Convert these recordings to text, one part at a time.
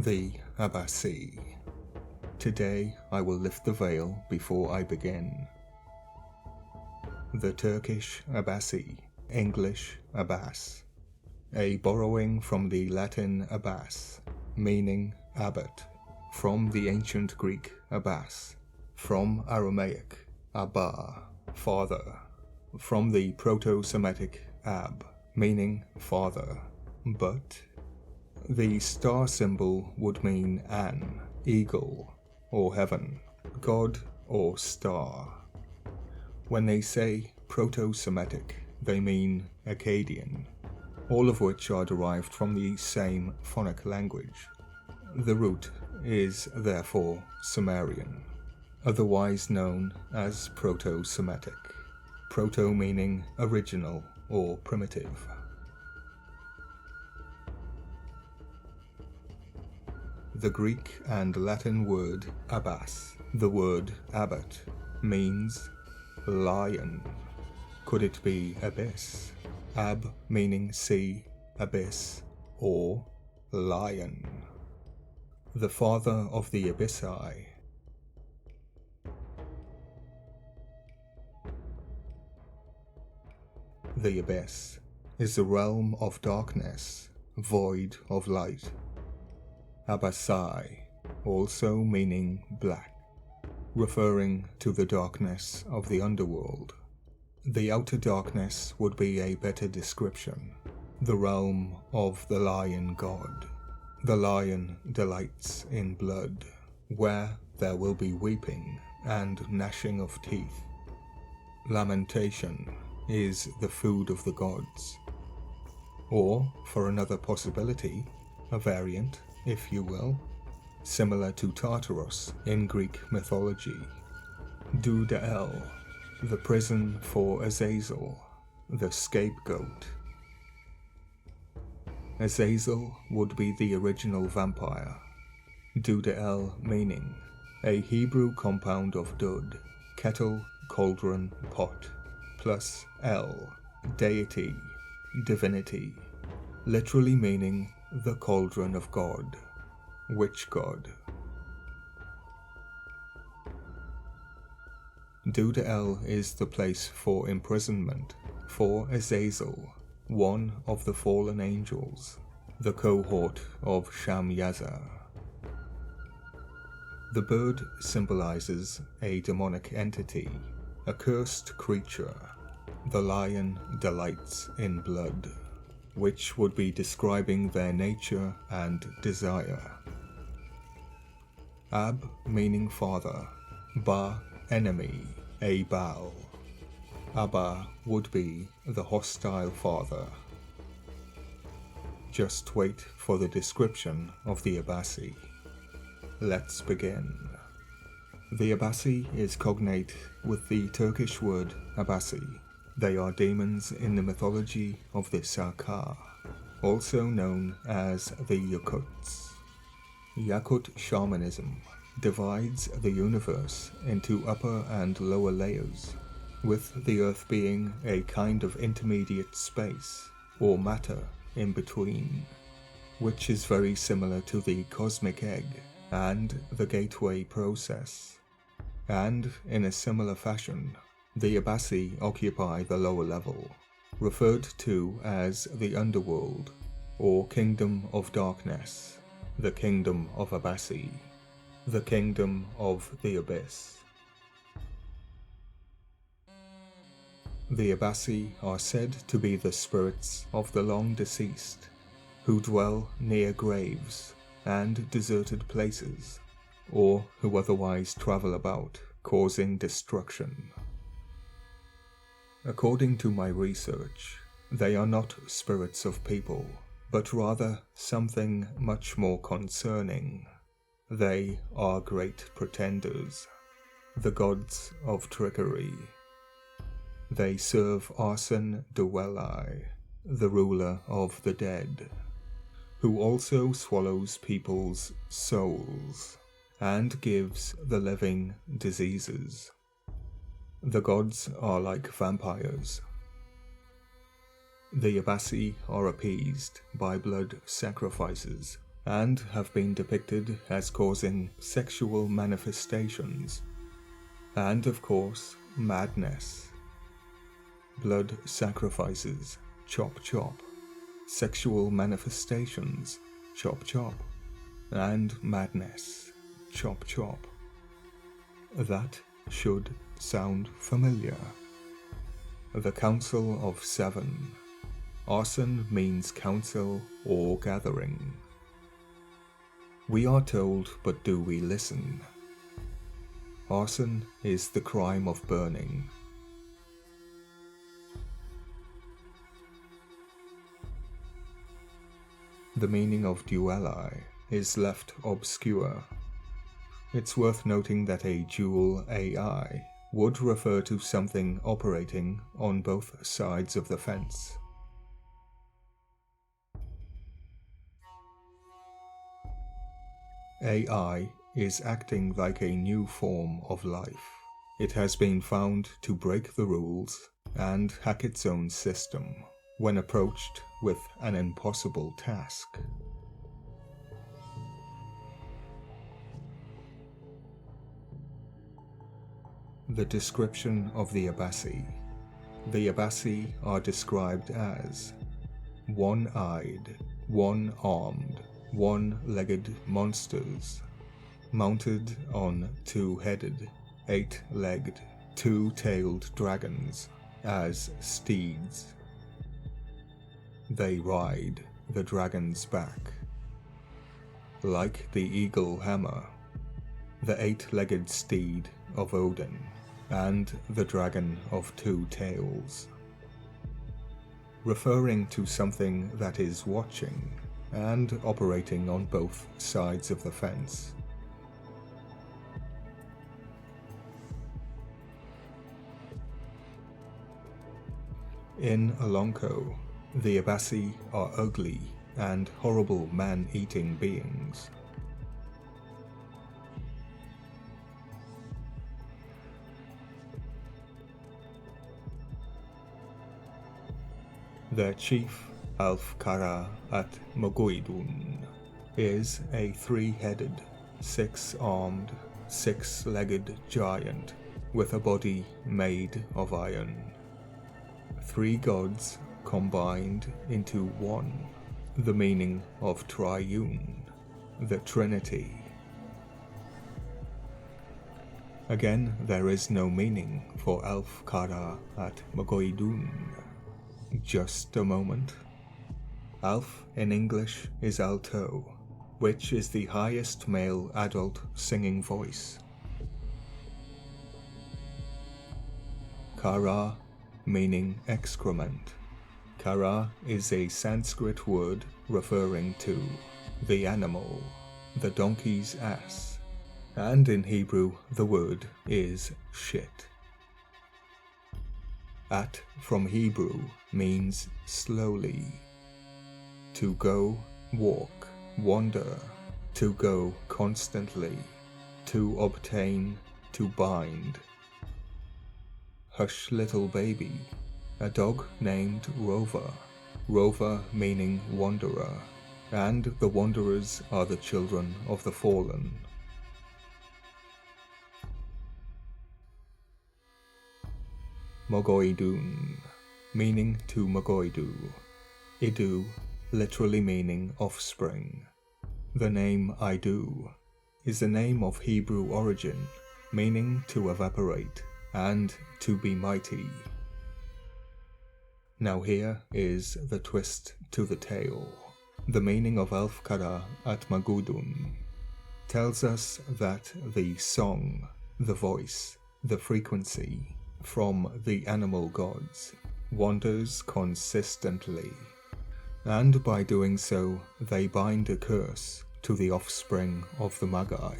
The Abasi. Today I will lift the veil before I begin. The Turkish Abasi, English Abbas, a borrowing from the Latin Abbas, meaning abbot, from the ancient Greek Abbas, from Aramaic Abba, father, from the Proto-Semitic Ab, meaning father, but the star symbol would mean an, eagle, or heaven, god, or star. When they say Proto-Semitic, they mean Akkadian, all of which are derived from the same phonic language. The root is therefore Sumerian, otherwise known as Proto-Semitic, proto meaning original or primitive. The Greek and Latin word abbas, the word abbot, means lion. Could it be abyss? Ab meaning sea, abyss, or lion. The father of the Abyssi. The abyss is the realm of darkness, void of light. Abasi, also meaning black, referring to the darkness of the underworld. The outer darkness would be a better description, the realm of the lion god. The lion delights in blood, where there will be weeping and gnashing of teeth. Lamentation is the food of the gods. Or, for another possibility, a variant, if you will, similar to Tartarus in Greek mythology. Douolai, the prison for Azazel, the scapegoat. Azazel would be the original vampire. Douolai meaning a Hebrew compound of dud, kettle, cauldron, pot, plus el, deity, divinity, literally meaning the cauldron of God, witch god. Douolai is the place for imprisonment for Azazel, one of the fallen angels, the cohort of Shamyaza. The bird symbolizes a demonic entity, a cursed creature. The lion delights in blood, which would be describing their nature and desire. Ab meaning father, Ba enemy, a Baal. Abba would be the hostile father. Just wait for the description of the Abasi. Let's begin. The Abasi is cognate with the Turkish word Abasi. They are demons in the mythology of the Sakha, also known as the Yakuts. Yakut Shamanism divides the universe into upper and lower layers, with the earth being a kind of intermediate space, or matter in between, which is very similar to the cosmic egg and the gateway process. And in a similar fashion, the Abasi occupy the lower level, referred to as the underworld, or kingdom of darkness, the kingdom of Abasi, the kingdom of the abyss. The Abasi are said to be the spirits of the long deceased, who dwell near graves and deserted places, or who otherwise travel about, causing destruction. According to my research, they are not spirits of people, but rather something much more concerning. They are great pretenders, the gods of trickery. They serve Arson Douolai, the ruler of the dead, who also swallows people's souls and gives the living diseases. The gods are like vampires. The Abasi are appeased by blood sacrifices and have been depicted as causing sexual manifestations, and of course, madness. Blood sacrifices, chop chop, sexual manifestations, chop chop, and madness, chop chop. That should sound familiar. The Council of Seven. Arson means council or gathering. We are told, but do we listen? Arson is the crime of burning. The meaning of Douolai is left obscure. It's worth noting that a dual AI would refer to something operating on both sides of the fence. AI is acting like a new form of life. It has been found to break the rules and hack its own system when approached with an impossible task. The description of the Abbasi. The Abbasi are described as one-eyed, one-armed, one-legged monsters, mounted on two-headed, eight-legged, two-tailed dragons as steeds. They ride the dragon's back. Like the eagle hammer, the eight-legged steed of Odin, and the dragon of two tails, referring to something that is watching and operating on both sides of the fence. In Alonco, the Abasi are ugly and horrible man-eating beings. Their chief, Khara at Mogoidoon, is a three-headed, six-armed, six-legged giant with a body made of iron. Three gods combined into one, the meaning of triune, the Trinity. Again, there is no meaning for Khara at Mogoidoon. Just a moment. Alf in English is alto, which is the highest male adult singing voice. Khara, meaning excrement. Khara is a Sanskrit word referring to the animal, the donkey's ass, and in Hebrew the word is shit. At from Hebrew means slowly. To go, walk, wander, to go constantly, to obtain, to bind. Hush little baby, a dog named Rover, Rover meaning wanderer, and the wanderers are the children of the fallen. Mogoidoon, meaning to Mogoidu. Idu, literally meaning offspring. The name Idu is a name of Hebrew origin, meaning to evaporate and to be mighty. Now here is the twist to the tale. The meaning of Khara at Mogoidoon tells us that the song, the voice, the frequency from the animal gods wanders consistently, and by doing so they bind a curse to the offspring of the Magi.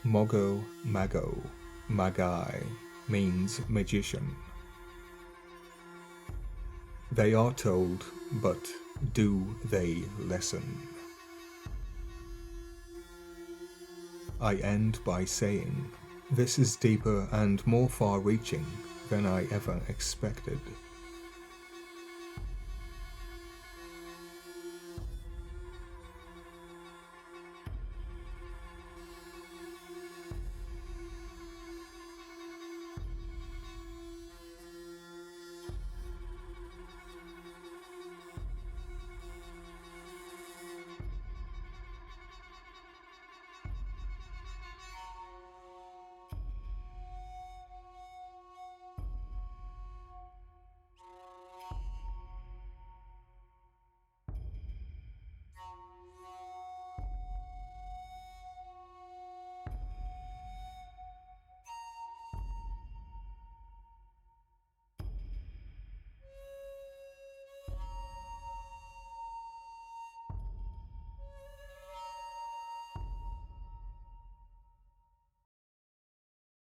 Mogo, Mago, Magi means magician. They are told, but do they listen? I end by saying, this is deeper and more far-reaching than I ever expected.